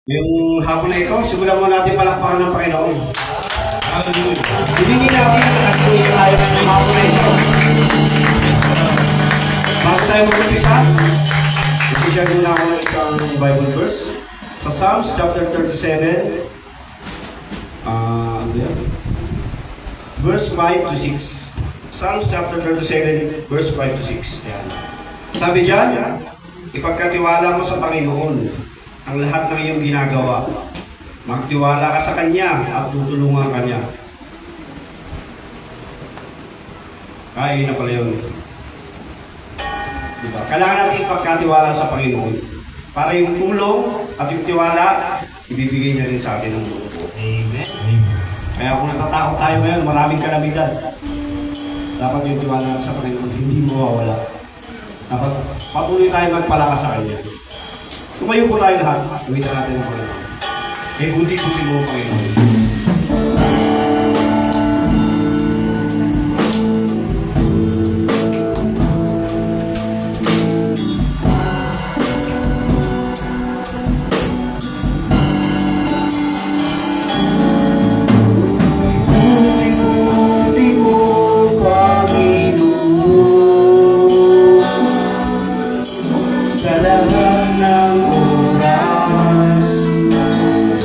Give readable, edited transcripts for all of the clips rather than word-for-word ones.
Yung hapon na ito, simulan mo natin palakpakan ng Panginoon. Hallelujah. Ibigin natin ang nakatuloy tayo ng hapon na ito. Bago tayo mag-umpisa, mag-umpisa muna ako ng isang Bible verse. Sa Psalms chapter 37, ano yan? Verse 5 to 6. Psalms chapter 37, verse 5 to 6. Ayan. Sabi dyan, ipagkatiwala mo sa Panginoon ang lahat ng iyong ginagawa. Magtiwala ka sa Kanya at tutulungan ka niya. Kaya na pala yun. Diba? Kailangan natin ipagkatiwala sa Panginoon. Para yung tulong at yung tiwala, ibibigay niya rin sa atin ng buo. Amen. Kaya kung natatakot tayo ngayon, maraming kalamidad. Dapat yung tiwala sa Panginoon, hindi mawawala. Dapat patuloy tayo magpalakas sa Kanya. Tumayo po tayo lahat. Gawin natin ang Panginoon. Kaya buti-buti mo, Panginoon.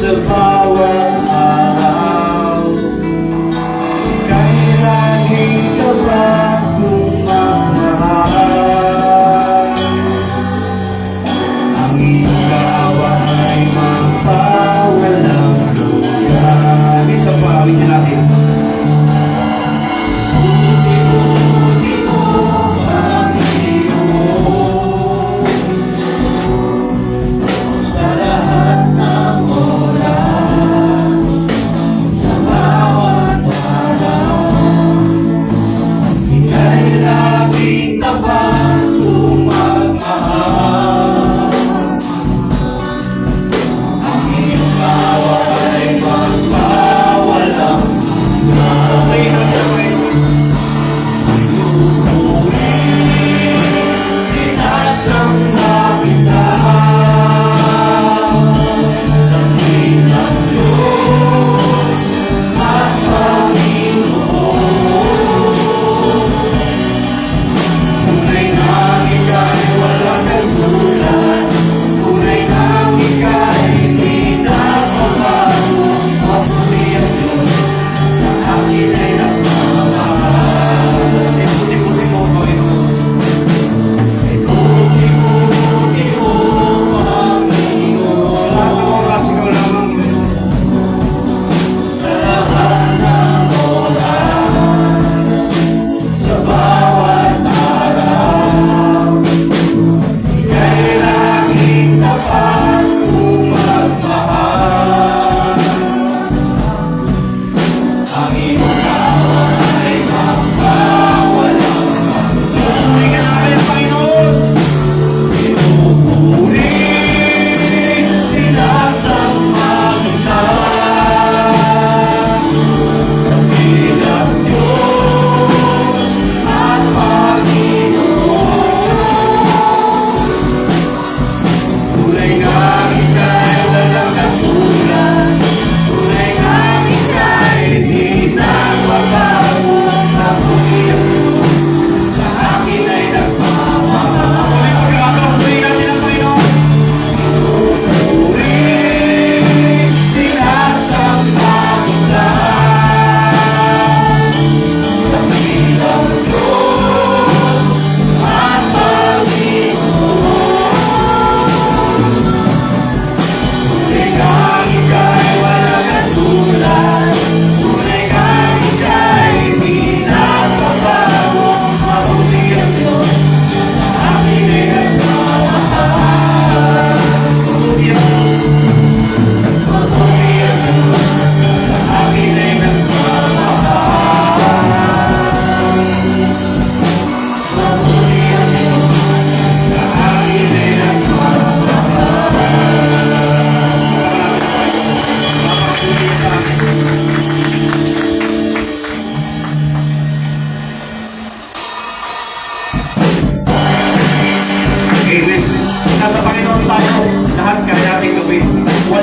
Sa bawat araw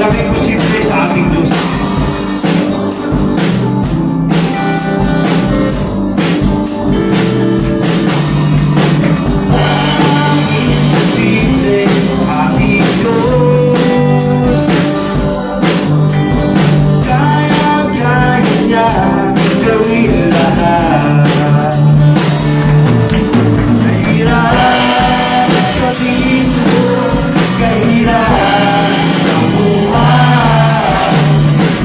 Walang imposible sa ating Diyos. Imposible sa ating Diyos. Kaya-kaya niya gawin lahat. Kahirap sa tingin mo, kahirap ang buhay.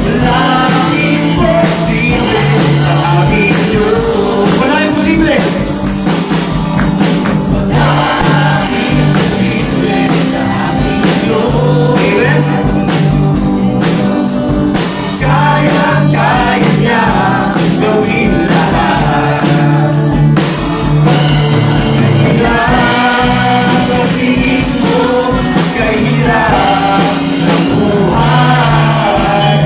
Walang imposible sa ating Diyos. Walang imposible. Walang imposible sa ating Diyos. Amen? Kaya-kaya niya gawin lahat. Kahirap sa tingin mo, kahirap ang buhay.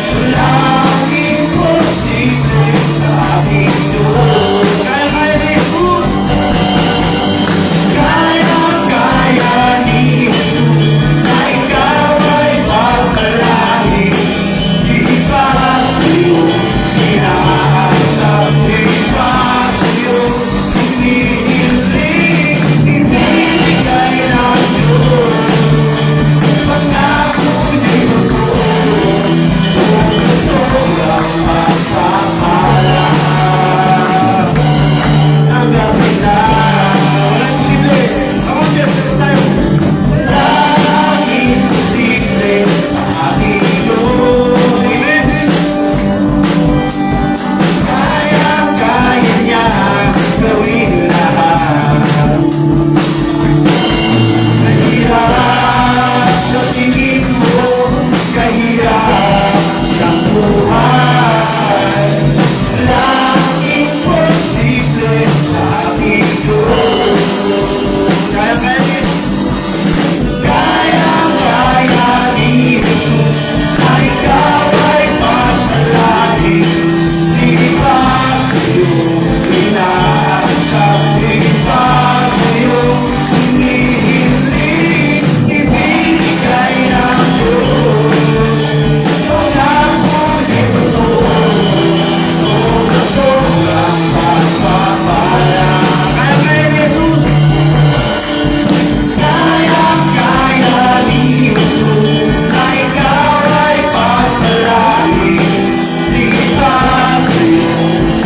Walang imposible sa ating Diyos. Kaya-kaya ni Jesus. Kaya-kaya ni Jesus na ikaw ay pagpalain. Di ba sa'yo inaasap, di ba sa'yo hinihiling, ibibigay ng Diyos. Pangako niya'y totoo, sobrang mapapala. Ang gabi na, walang imposible. Come on, Jeff, sagot tayo. Walang imposible sa ating Diyos. Amen. Kaya-kaya niya gawin lahat. Kahirap sa tingin mo, kahirap ang buhay. Walang imposible sa ating Diyos. Kaya-kaya ni Kaya-kaya ni Jesus na ikaw ay pagpalain. Di ba sa'yo inaasap, di ba sa'yo hinihiling, ibibigay ng Diyos. Pangako niya'y totoo, sobrang pagpapala. Kaya-kaya ni Jesus. Kaya-kaya ni Jesus na ikaw ay pagpalain. Di ba sa'yo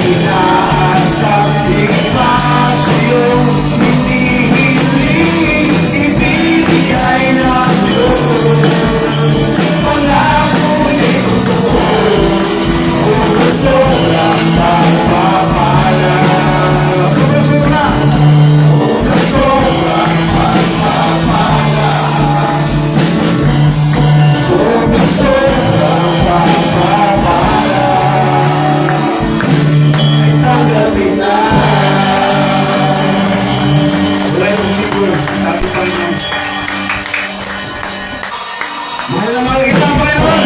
inaasap, di ba sa'yo hinihiling, ibibigay ng Diyos. Pangako niya'y totoo, sobrang pagpapala. Sobrang pagpapala. Ay tanggapin na. Wala yung siguro. Dati pa rin yan. Mahal na mahal kita, Panginoon.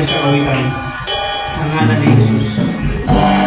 natin sa kawitan. Sa ngalan ni Jesus. Thank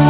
you.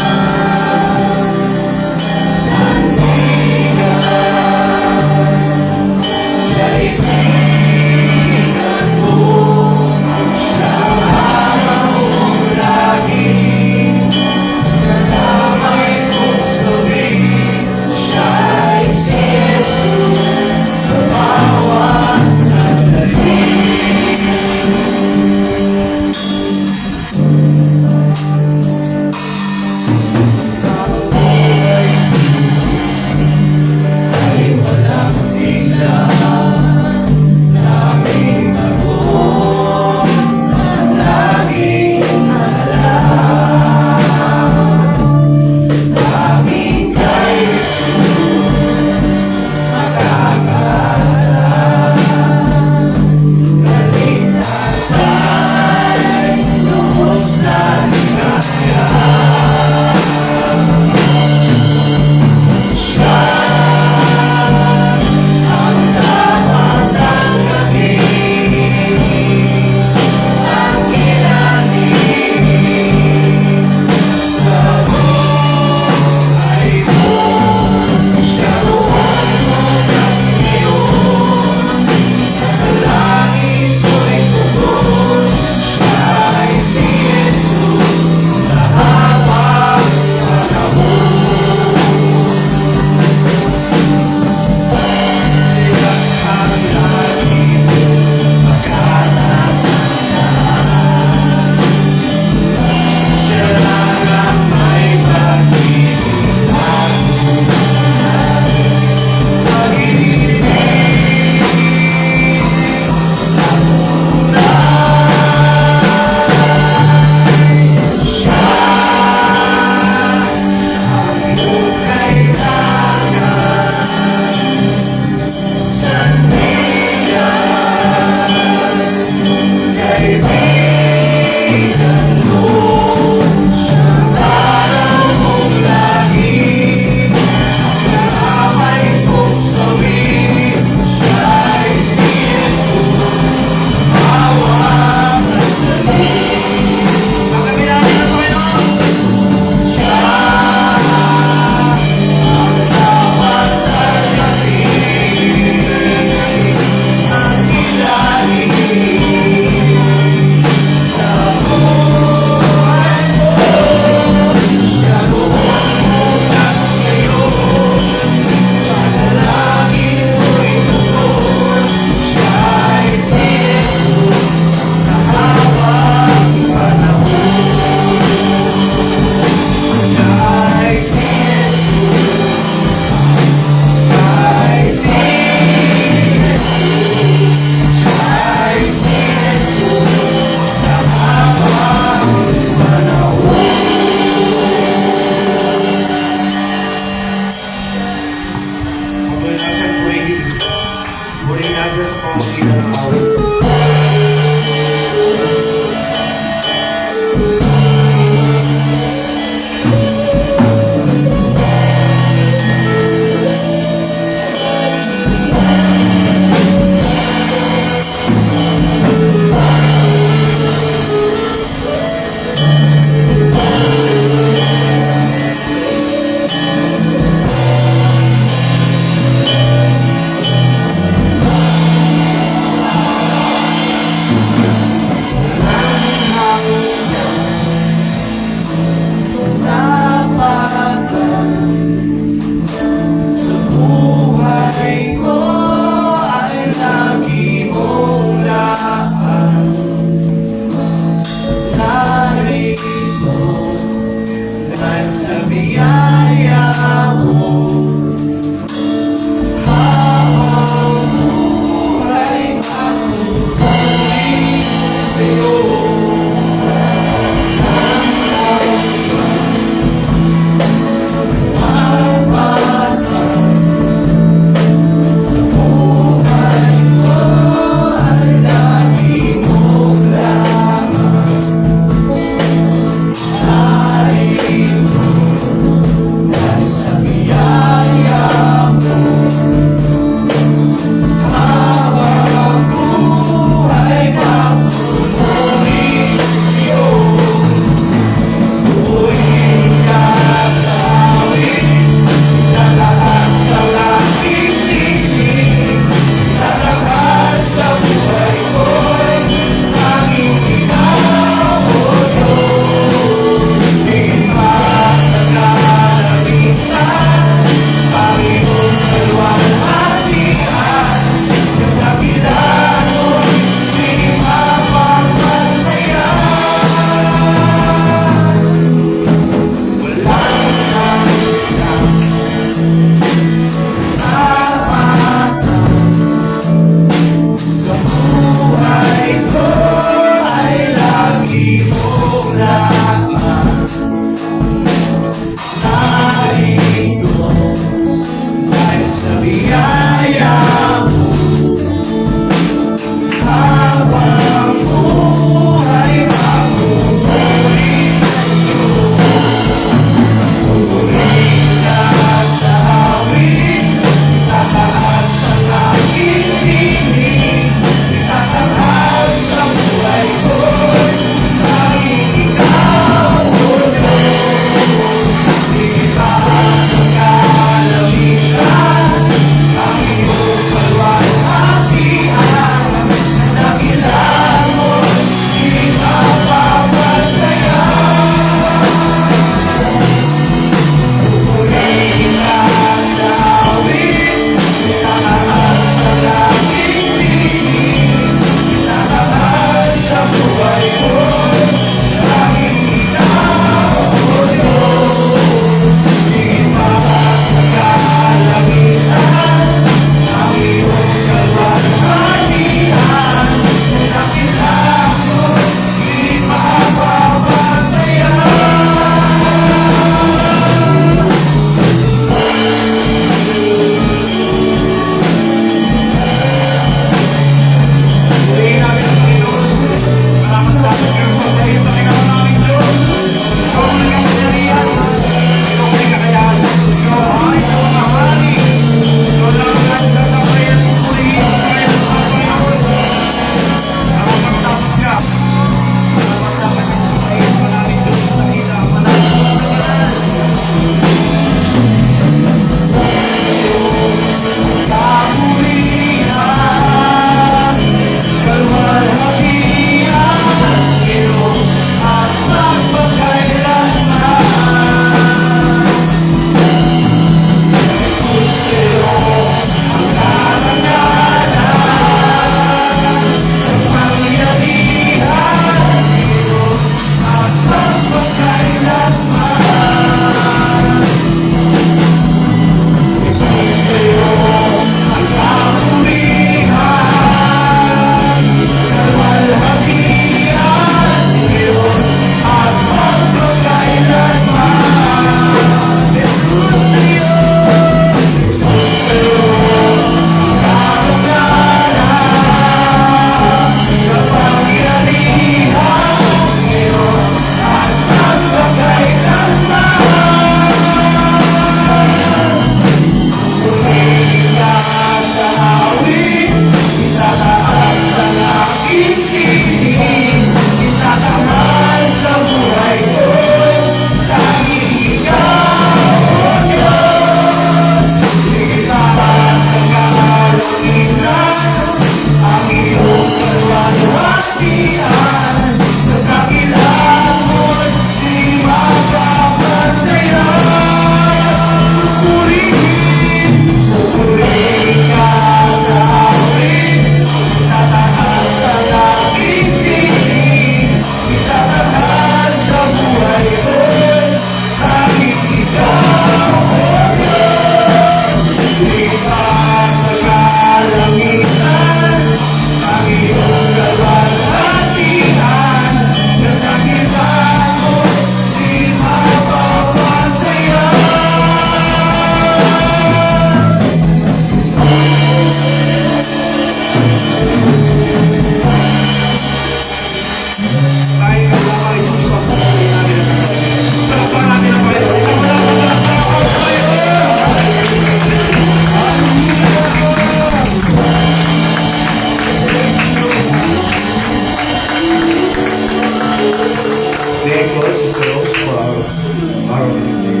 Very good, Sister Rose, for our meeting.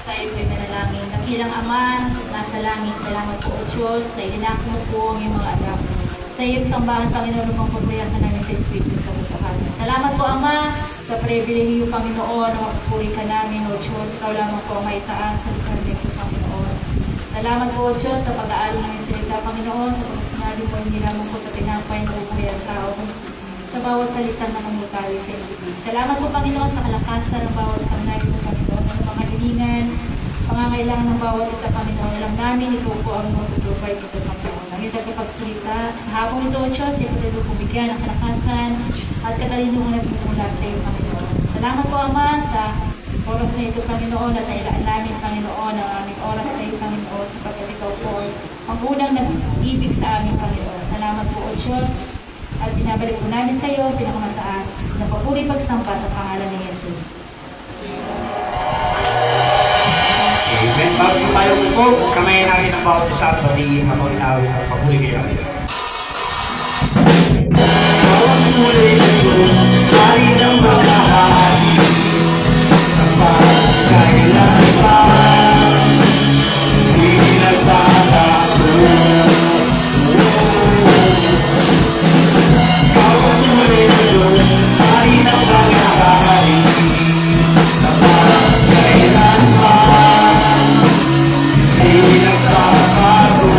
Tayo po'y manalangin. Dakilang Ama, nasa langit, salamat po o Diyos, na ilinak mo po ang iyong mga anak. Sa iyong sambahan, Panginoon, upang pagbayan ka namin sa Espiritu ng Katotohanan. Salamat po, Ama, sa pribilehiyo, Panginoon, na mapupuri ka namin, o Diyos. Ikaw lamang po ang maitaas sa lugar ko, Panginoon. Salamat po, O Diyos, sa pag-aaral ng iyong salita, Panginoon, sa pagkasinali mo, hindi lamang po sa tinapay na ubuhay ang tao, sa bawat salita na mamutawi sa ibig. Salamat po, Panginoon, sa kalakasan ng bawat sanay mo, Panginoon, ng mga hilingan, pangangailangan ng bawat isa, Panginoon. Alam namin, ito po ang matutupay ko, Panginoon. Ang ito kapagsalita. Sa hapong ito, O Diyos, ito tayo po bigyan ng kalakasan at katalinuhan at mula sa iyo, Panginoon. Salamat po, Ama, sa oras na ito, Panginoon, at nailaan namin, Panginoon, ang aming oras sa iyo, Panginoon, sapagkat ikaw po ang unang nag-ibig sa aming, Panginoon. Salamat po, O Diyos, at binabalik po namin sa iyo, pinakamataas, na papuri pagsamba sa pangalan ni Jesus. Amen. Bago po tayo po, kamay natin ang bawat isa at patingin na pag-awit at papuli kayo. Bawat muli ito, hari ng mga hari, sa pagkailan pa, hindi nagbabago. Bawat muli ito, hari ng mga hari, sa pagkailan pa, hindi nagbabago.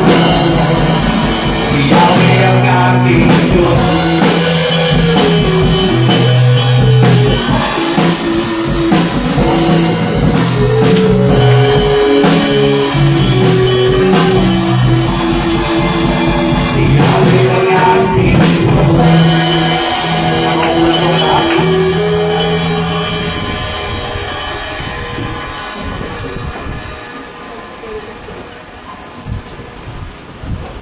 Yahweh ang ating Diyos. Yahweh ang ating Diyos.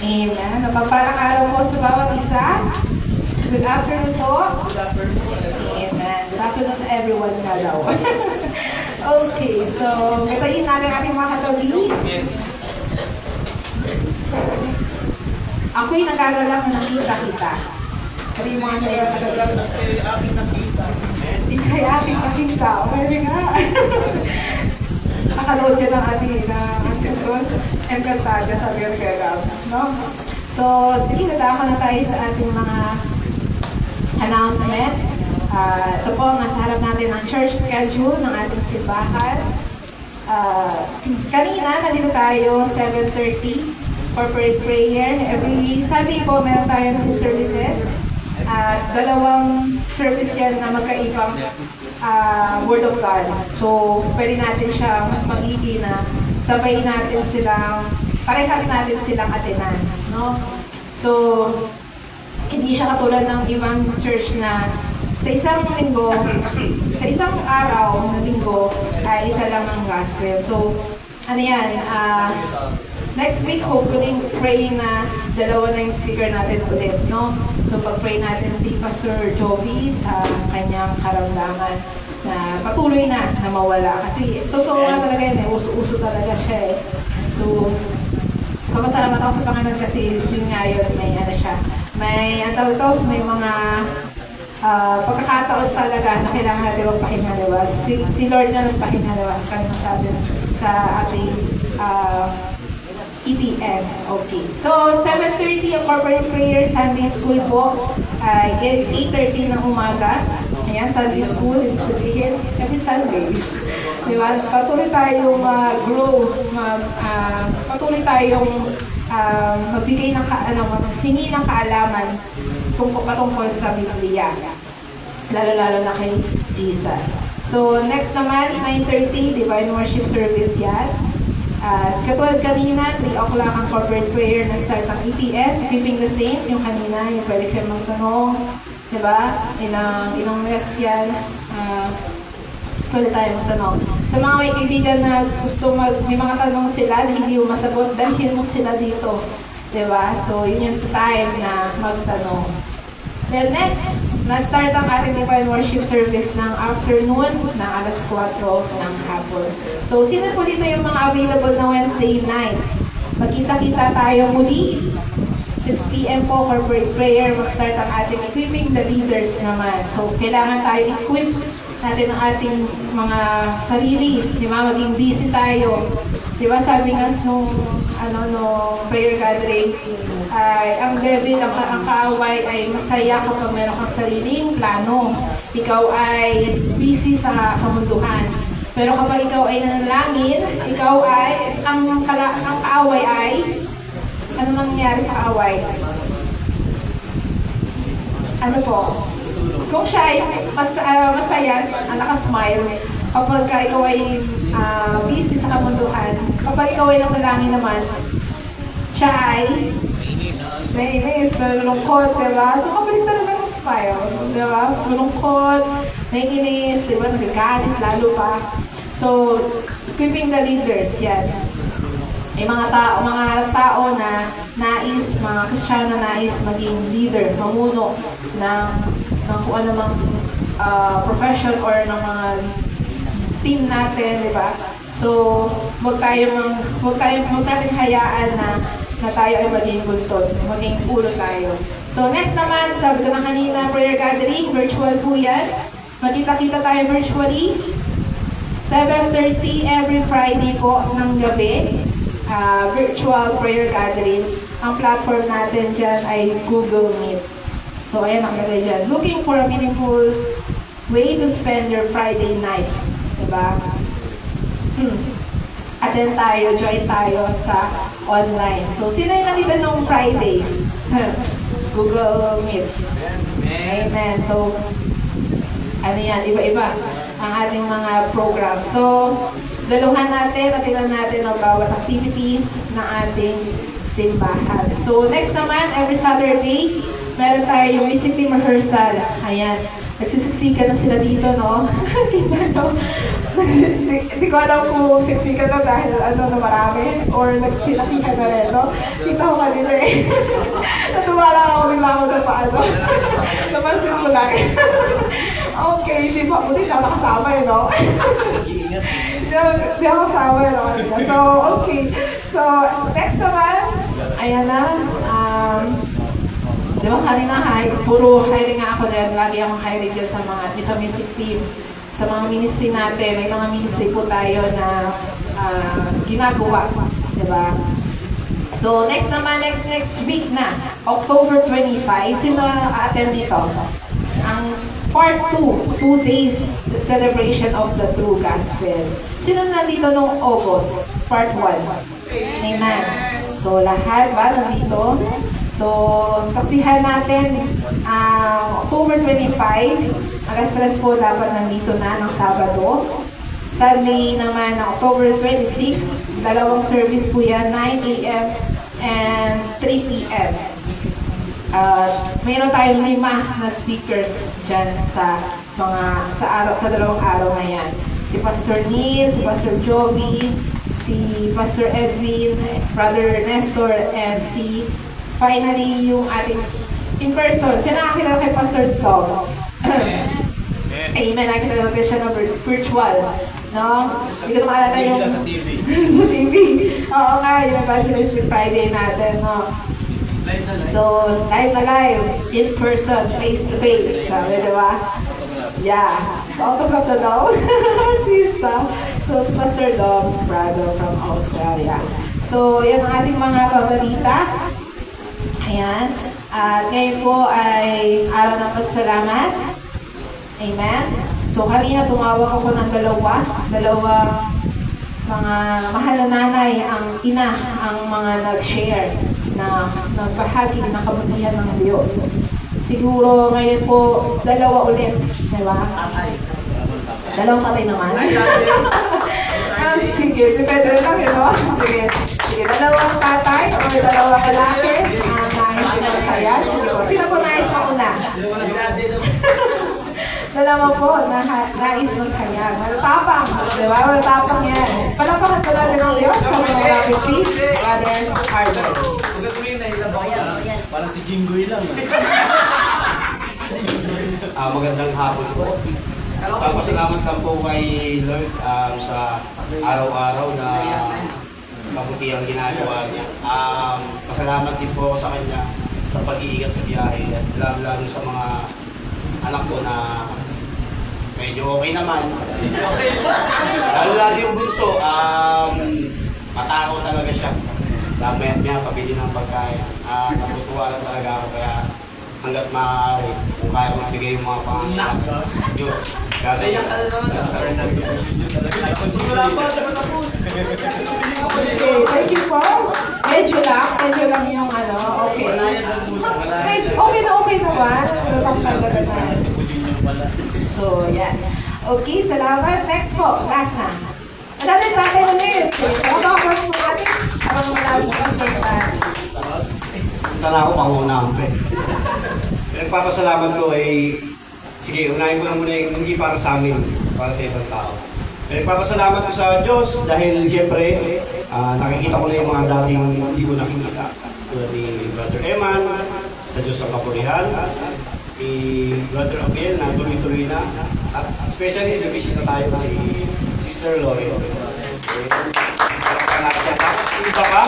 Amen. Mapagpalang araw po sa bawat isa. Good afternoon po. Amen. Good afternoon to everyone na daw. Okay, so gatayin natin ating mga katabi. Ako'y nagagalak na nakita kita. Sabi mo nga sa'yo, di kaya aking nakita. Okay nga. Nakaload ka ng ating Encantada sa America Gabs, no? So, sige, natama na tayo sa ating mga announcement. Ito po, nasa harap natin ang church schedule ng ating simbahan. Kanina, nandito tayo, 7:30, corporate prayer. Every Sunday po, meron tayo 2 services. Dalawang service yan na magkaibang Word of God. So, pwede natin siya mas magiging na sabay natin silang, parehas natin silang atenan, no? So, hindi siya katulad ng ibang church na sa isang linggo, sa isang araw na linggo, isa lang ang gospel. So, ano yan, next week, hopefully, praying na dalawa na yung speaker natin ulit, no? So, pag-pray natin si Pastor Jovi sa kanyang karamdaman na patuloy na mawala. Kasi, totoo nga talaga yun, uso-uso talaga siya eh. So, kapasalamat ako sa Panginoon kasi yun nga yun, may ano siya. May, ang tawag ito, may mga pagkakataon talaga na kailangan natin magpakinggan, diba? Si Lord na nagpakinggan, diba? Kami masabi sa ating ETS. Okay. So, 7:30 ang corporate prayer, Sunday school po. 8:30 ng umaga. Ayan, Sunday school. Ibig sabihin, every Sunday. Diba? Patuloy tayong grow. Patuloy tayong magbigay ng hingi ng kaalaman patungkol sa Biblia. Lalo-lalo na kay Jesus. So, next naman, 9:30, Divine Worship Service yan. Katulad kanina, 3 o'clock ang corporate prayer na start ng ETS, Keeping the Saint, yung kanina, yung pwede kayo magtanong, diba? Inang rest yan, pwede tayo magtanong. Sa mga may kaibigan na gusto may mga tanong sila na hindi mo masagot, dalhin mo sila dito, diba? So, yun yung time na magtanong. Then next, nag-start ang ating Divine Worship Service ng afternoon ng alas 4 ng hapon. So, sino po dito yung mga available na Wednesday night? Magkita-kita tayo muli 6 p.m. po, corporate prayer, mag-start ang ating equipping the leaders naman. So, kailangan tayo equip natin ang ating mga sarili, di ba? Maging busy tayo. Di ba, sabi nga nung prayer gathering, ay ang devil, ang kaaway ay masaya kapag meron kang sariling plano. Ikaw ay busy sa kamunduhan. Pero kapag ikaw ay nanalangin, ikaw ay, ang kaaway ay, ano nangyayari sa kaaway? Ano po? Kung siya ay masaya, nakasmile, kapag ikaw ay busy sa kamunduhan, kapag ikaw ay nanalangin naman, siya ay naiinis, nalulungkot, diba? So, kapag talaga ng smile, diba? Malungkot, naiinis, diba? Nagagalit, lalo pa. So, equipping the leaders, yan. May mga tao na nais, mga Kristiyano na nais maging leader, mamuno ng kung ano mang profession or ng mga team natin, di ba? So, huwag natin hayaan na tayo ay maging buntod, maging ulo tayo. So, next naman, sabi ko na kanina, prayer gathering, virtual po yan. Magkita-kita tayo virtually. 7:30 every Friday po ng gabi. Virtual prayer gathering. Ang platform natin dyan ay Google Meet. So, ayan ang nakalagay dyan. Looking for a meaningful way to spend your Friday night. Diba? Attend tayo, join tayo sa online. So, sino yung nandito nung Friday? Google Meet. Amen. So, ano yan, iba-iba ang ating mga program. So, daluhan natin at tingnan natin ang bawat activity ng ating simbahan. So, next naman, every Saturday, meron tayo yung music team rehearsal. Ayan. Nagsisiksikan na sila dito, no? Kita nyo? Hindi ko alam kung siksikan na dahil na marami or nagsisiksikan na rin, no? Kita ko kanina eh. Natuwala ako bigla ako na paano. Napansin ko lang. Okay, hindi pa. Buti sana kasama eh, no? Hindi ako kasama eh, no? So, okay. So, next naman, ayan na. Di ba kanina, puro hiring nga ako dyan. Lagi akong hiring dyan sa music team. Sa mga ministry natin, may mga ministry po tayo na ginagawa. Di ba? So, next naman, next week na, October 25. Sino a-attend dito? Ang part 2, 2 days celebration of the true gospel. Sino nandito noong August? Part 1. Amen. So, lahat ba nandito? So, saksihan natin October 25, alas 3 po dapat nandito na ng Sabado. Sunday naman, October 26, dalawang service po yan, 9 a.m. and 3 p.m. Mayroon tayong 5 na speakers dyan sa dalawang araw na yan. Si Pastor Neil, si Pastor Joby, si Pastor Edwin, Brother Nestor, and finally, yung ating in person. Siya nakakilala kay Pastor Dobbs. Amen. Nakakilala natin siya ng virtual. No? Hindi ko maalala yung... sa TV. Sa TV. Oo nga, yung Evangelistic Friday natin. No? So, live na live. In person, face to face. Sabi, di ba? Yeah. Autograph na daw. Artista. So, si Pastor Dobbs, brother from Australia. So, yan ang ating mga pabalita. Ayan. At ngayon po ay araw ng pasalamat. Amen. So kanina tumawag ako ng dalawang mga mahal na nanay, ang ina, ang mga nag-share na nagbahagi ng kabutihan ng Diyos. Siguro ngayon po, dalawa ulit. Diba? Dalawang tatay naman. Sige, depende lang yun, no? Sige, dalawang tatay o dalawang lalaki. Nais magkaya. Sino po nais mauna? Dalawa po, nais magkaya. Malatapang, di ba? Malatapang yan. Palapakan ko natin ang Diyos sa mga rapisi, Brother Arnold. Parang si Jinggoy lang. Magandang hapon po. Papasalamat lang po kay Lord sa araw-araw na mabuti ang ginagawa niya. Pasalamat din po sa kanya sa pag-iingat sa biyahe at lalo sa mga anak ko na medyo okay naman. Lalo yung bunso, matakaw talaga siya. Maya pabili ng pagkain. Natutuwa lang talaga ako kaya hanggat maaari kung kaya ko magbigay yung mga pangangailangan. Yun. Gagawin. Thank you po. Medyo lang yung ano, okay. Okay na ba? So, yan. Okay, salamat. Next po, last na. Ang dami tatay ulit. Ano ako po natin? Parang malawin ko sa Punta na ako pangunahan pa eh. Nagpapasalamat ko ay, sige, unahin ko na muna yung hindi para sa amin, para sa ibang tao. Nagpapasalamat ko sa Diyos dahil siyempre, nakikita ko na yung mga dating hindi ko nakikita. Tulad ni Brother Eman, sa Diyos ng Kapurihan, ni Brother Abel na tuloy-tuloy na, at especially nabisita tayo si Sister Lori. Tapos yung iba pa,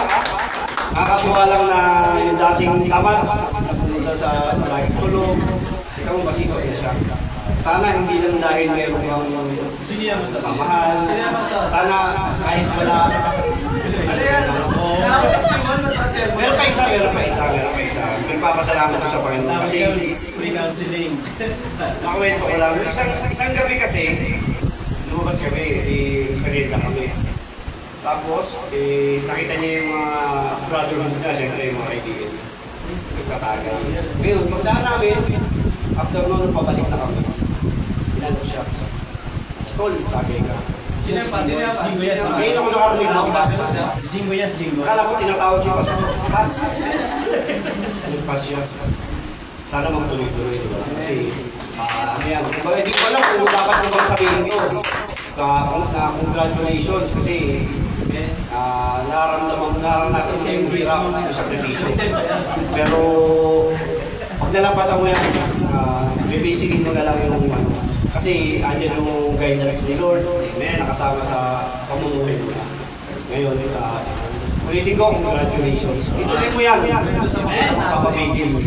nakakatuwa lang na yung dating tamad, napunta sa malaging tulog, ikaw masito na siya. Sana hindi lang dahil mayroon kang mamahal, sana kahit wala, meron pa isa. Nagpapasalamat ko sa Panginoon kasi makuwento ko lang. Isang gabi kasi, lumabas kami, merienda kami. Tapos, nakita niya yung mga brotherhood na, siyempre yung mga kaibigan niya. Nagtatagal. Ngayon, pagdaan namin, after noon, pabalik na kami. Pinano siya. Tol, tagay ka. Sino yung Singoyas? Ngayon ako nakarinig ng bus. Singoyas. Akala ko tinatawag si Pas. Pas. Nagpas siya. Sana magtuloy-tuloy, diba? Kasi, ayan. Kumbaga, hindi ko alam kung dapat mo bang sabihin to. Congratulations kasi naranasan sa yung hirap yung sakripisyo. Pero pag nalampasan mo yan, bibisikin mo na lang yung kasi andyan yung guidance ni Lord, nakasama sa pamumuhay mo na. Ngayon, ulitin ko, congratulations. Ituloy mo yan, papamigil mo.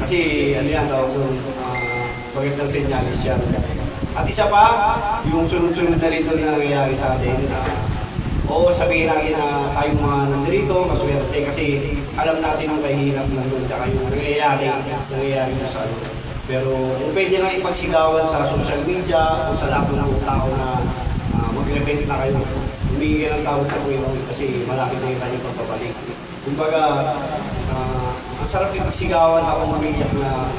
Kasi ano yan, magandang senyalis yan. At isa pa, yung sunod-sunod na rito na nangyayari sa atin. Oo, sabihin natin na tayong mga nandito, maswerte kasi alam natin ang kahihirap na doon at yung nangyayari na sa ano. Pero kung pwede lang ipagsigawan sa social media o sa lahat ng tao na mag-repent na kayo, humingi ng tawad sa Panginoon kasi malaki na yung kanyang pagpapalik. Kumbaga, ang sarap ipagsigawan ako umiiyak na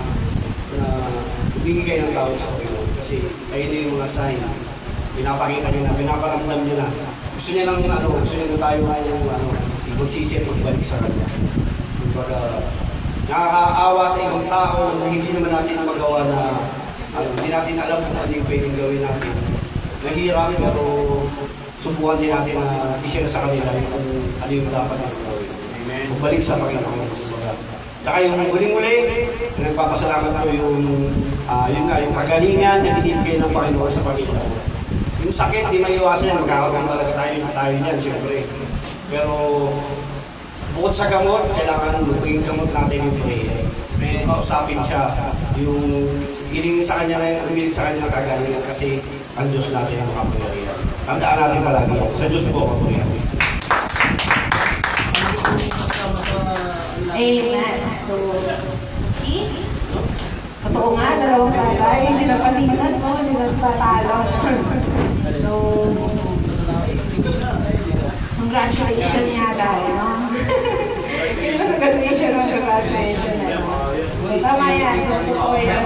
humingi kayo ng tawad sa Panginoon. Kasi ayun na yung mga sign. Pinapakita niyo na, pinaparamdam niyo na. Gusto niya lang gusto niya na tayo magsisi at magbalik sa kanya. Kumbaga, nakakaawa sa ibang tao na hindi naman natin magawa na hindi natin alam kung ano yung pwedeng gawin natin. Mahirap pero subukan din natin na i-share sa kanila kung ano yung dapat natin gawin. Amen. Magbalik sa Panginoon. Tsaka yung muling-muli, nagpapasalamat ko yung kagalingan na binibigay ng Panginoon sa Panginoon. Yung sakit, di maiwasan yan, magkakaroon talaga tayo niyan, siyempre. Pero bukod sa gamot, kailangan yung gamot natin yung prayer. May kausapin siya, yung hiling sa kanya ng kagalingan kasi ang Diyos natin ang makapangyarihan. Tandaan natin palagi yan. Sa Diyos po, kapangyarihan. Amen. So, okay. Totoo nga, dalawang tatay, hindi nagpatinan mo, hindi nagpatalo. So, congratulations niya dahil, no? Congratulations. So, tama yan. Totoo yan.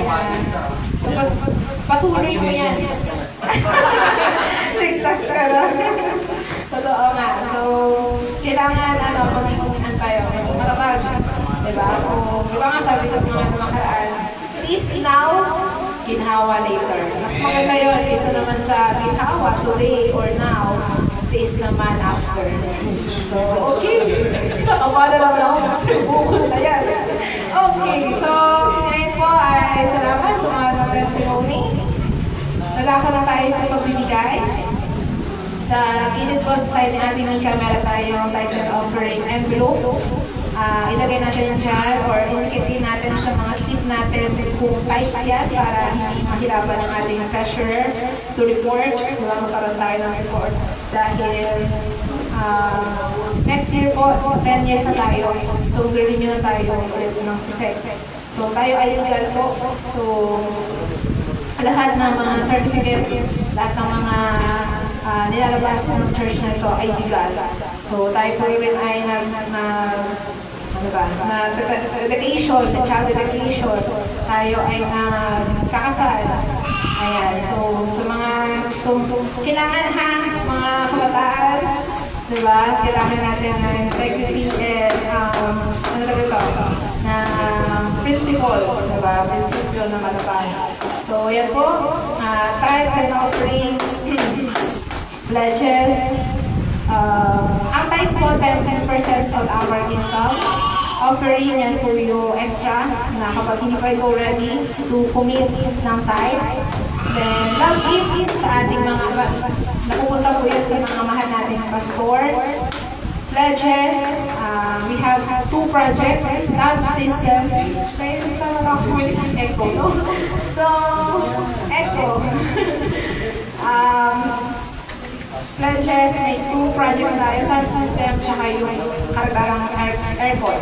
Patuloy mo yan. Ligtas ka na. Totoo nga. So, kailangan, pag-iingan tayo. Matatag. Diba? Kung iba nga sabi ko mga nakaraan, is now, ginhawa later. Mas maganda yun kaysa naman sa ginhawa today or now, is naman after. So, okay. Nakabala naman ako kasi bukod na yan. Okay. So, ngayon po ay salamat sa mga testimony. Nalaka na tayo sa pagbibigay. Sa gilid po sa side natin ng camera tayo yung tithes and offering envelope. Ilagay natin yan dyan or indicate natin sa mga slip natin kung tithes yan para hindi mahirapan ang ating treasurer to report. Diba, magkaroon tayo ng report dahil next year po, 10 years na tayo. So, renew na tayo ulit ng CSEC. So, tayo ay legal po. So, lahat ng mga certificates, lahat ng mga nilalabas ng church na ito ay legal. So, tayo po rin ay dedication, child dedication. Tayo ay kakasal. Ayan. So, sa mga kailangan mga kabataan, diba? Kailangan natin ng integrity and ano talaga ito? Na principle, diba? Principle na malaban. So, yan po. Tithes and offering, pledges. Ang tithes po, 10% of our income. Offering, yan po yung extra na kapag hindi pa ikaw ready to commit ng tithes. Then, love gift sa ating mga napupunta po yan sa mga mahal nating pastor. Pledges, we have 2 projects, sound system. Echo, no? So, Echo. Pledges, may 2 projects tayo, sound system, tsaka yung karagdagang airport.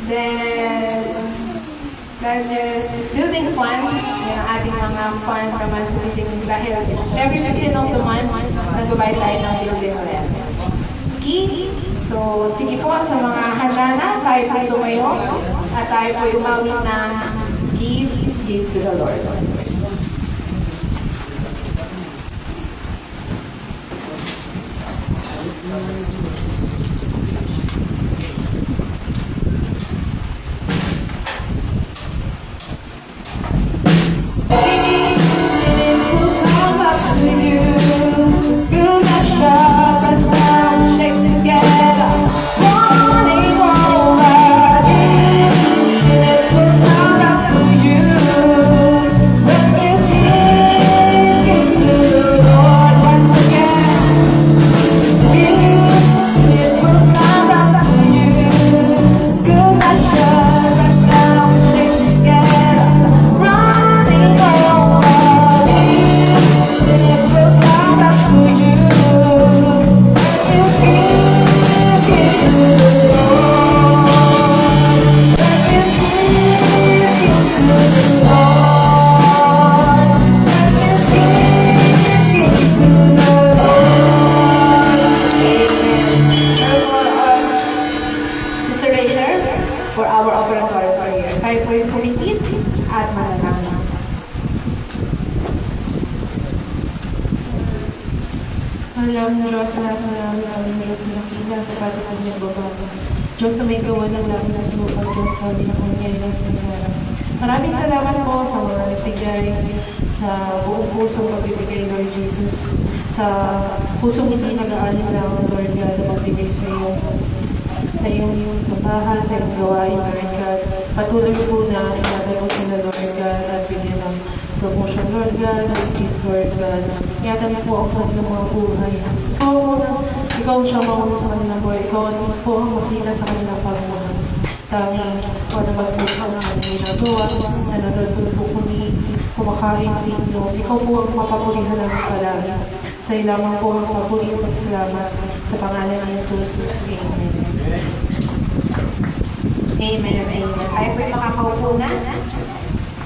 Then, pledges, building fund, yan ang ating mga fund naman sa building dahil every 15 of the month, nag-buy tayo ng building rent. Okay? So, sige po sa mga handa na, tayo po tumayo at tayo po umawit ng give to the Lord. For our operatory prayer. Tayo po yung pumikit at mananangin. Alam ng Diyos na sa namin ang Diyos na nakita sa patuloy niya babago. Diyos na may gawa ng langit at lupa, Diyos na pinakamangyayang sa inara. Maraming salamat po sa mga nagbigay, sa buong pusong pagbibigay, Lord Jesus. Sa pusong hindi nag-aalin lang, Lord God, na magbigay sa iyo. Sa iyong sambahan, sa iyong gawain, Lord God. Patuloy po na inadagot nila, Lord God, at bigyan ng promotion, Lord God, at peace, Lord God. Iyata niyo po ang kanilang mga buhay. Ikaw ang siyang mauna sa kanilang buhay. Ikaw po ang makita sa kanilang pagmuhan. Tanging po na magbuka ng kanilang ginagawa, na nagagod po kuni, kumakain dito. Ikaw po ang mapapurihan ng palagi. Sa ilamang po ang papuri at salamat sa pangalan ni Jesus. Amen. Amen. Amen. Tayo po yung makakaupo na.